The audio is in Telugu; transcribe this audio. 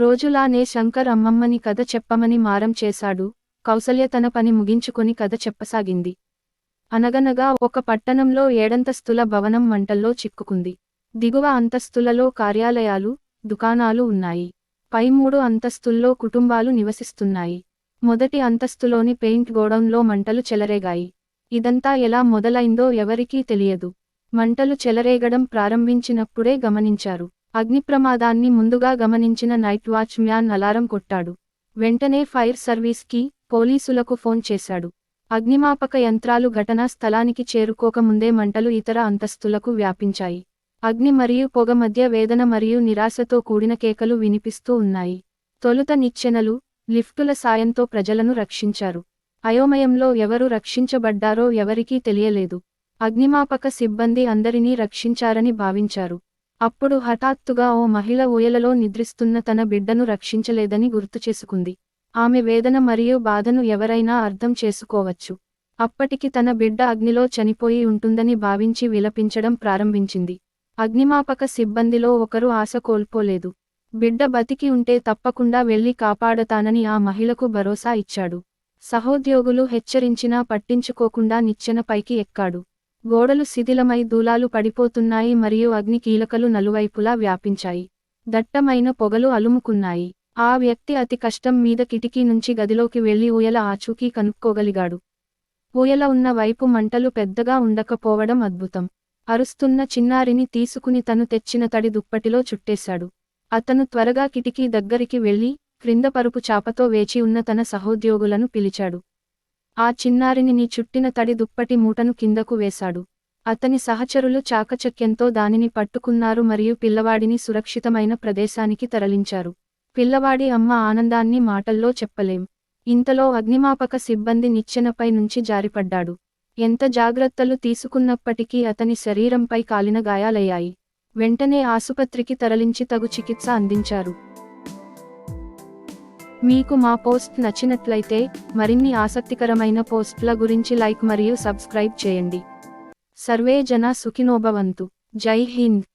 రోజులానే శంకర్ అమ్మమ్మని కథ చెప్పమని మారం చేశాడు. కౌసల్య తన పని ముగించుకొని కథ చెప్పసాగింది. అనగనగా ఒక పట్టణంలో 7 భవనం మంటల్లో చిక్కుకుంది. దిగువ అంతస్తులలో కార్యాలయాలు, దుకాణాలు ఉన్నాయి. పై 3 అంతస్తుల్లో కుటుంబాలు నివసిస్తున్నాయి. మొదటి అంతస్తులోని పెయింట్ గోడౌన్లో మంటలు చెలరేగాయి. ఇదంతా ఎలా మొదలైందో ఎవరికీ తెలియదు. మంటలు చెలరేగడం ప్రారంభించినప్పుడే గమనించారు. అగ్నిప్రమాదాన్ని ముందుగా గమనించిన నైట్ వాచ్ మ్యాన్ అలారం కొట్టాడు. వెంటనే ఫైర్ సర్వీస్కి, పోలీసులకు ఫోన్ చేశాడు. అగ్నిమాపక యంత్రాలు ఘటనా స్థలానికి చేరుకోకముందే మంటలు ఇతర అంతస్తులకు వ్యాపించాయి. అగ్ని మరియు పొగ మధ్య వేదన మరియు నిరాశతో కూడిన కేకలు వినిపిస్తూ ఉన్నాయి. తొలుత నిచ్చెనలు, లిఫ్టుల సాయంతో ప్రజలను రక్షించారు. అయోమయంలో ఎవరు రక్షించబడ్డారో ఎవరికీ తెలియలేదు. అగ్నిమాపక సిబ్బంది అందరినీ రక్షించారని భావించారు. అప్పుడు హఠాత్తుగా ఓ మహిళ ఊయలలో నిద్రిస్తున్న తన బిడ్డను రక్షించలేదని గుర్తుచేసుకుంది. ఆమె వేదన మరియు బాధను ఎవరైనా అర్థం చేసుకోవచ్చు. అప్పటికి తన బిడ్డ అగ్నిలో చనిపోయి ఉంటుందని భావించి విలపించడం ప్రారంభించింది. అగ్నిమాపక సిబ్బందిలో ఒకరు ఆశ కోల్పోలేదు. బిడ్డ బతికి ఉంటే తప్పకుండా వెళ్లి కాపాడతానని ఆ మహిళకు భరోసా ఇచ్చాడు. సహోద్యోగులు హెచ్చరించినా పట్టించుకోకుండా నిచ్చెనపైకి ఎక్కాడు. గోడలు శిథిలమై దూలాలు పడిపోతున్నాయి మరియు అగ్ని కీలకలు నలువైపులా వ్యాపించాయి. దట్టమైన పొగలు అలుముకున్నాయి. ఆ వ్యక్తి అతి కష్టం మీద కిటికీ నుంచి గదిలోకి వెళ్లి ఊయల ఆచూకీ కనుక్కోగలిగాడు. ఊయల ఉన్న వైపు మంటలు పెద్దగా ఉండకపోవడం అద్భుతం. అరుస్తున్న చిన్నారిని తీసుకుని తను తెచ్చిన తడి దుప్పటిలో చుట్టేశాడు. అతను త్వరగా కిటికీ దగ్గరికి వెళ్లి, క్రింద పరుపు చాపతో వేచి ఉన్న తన సహోద్యోగులను పిలిచాడు. ఆ చిన్నారిని చుట్టిన తడి దుప్పటి మూటను కిందకు వేశాడు. అతని సహచరులు చాకచక్యంతో దానిని పట్టుకున్నారు మరియు పిల్లవాడిని సురక్షితమైన ప్రదేశానికి తరలించారు. పిల్లవాడి అమ్మ ఆనందాన్ని మాటల్లో చెప్పలేం. ఇంతలో అగ్నిమాపక సిబ్బంది నిచ్చెనపై నుంచి జారిపడ్డాడు. ఎంత జాగ్రత్తలు తీసుకున్నప్పటికీ అతని శరీరంపై కాలిన గాయాలయ్యాయి. వెంటనే ఆసుపత్రికి తరలించి తగు చికిత్స అందించారు. మీకు మా పోస్ట్ నచ్చినట్లయితే మరిన్ని ఆసక్తికరమైన పోస్ట్ల గురించి లైక్ మరియు సబ్స్క్రైబ్ చేయండి. సర్వే జన సుఖినో భవంతు. జై హింద్.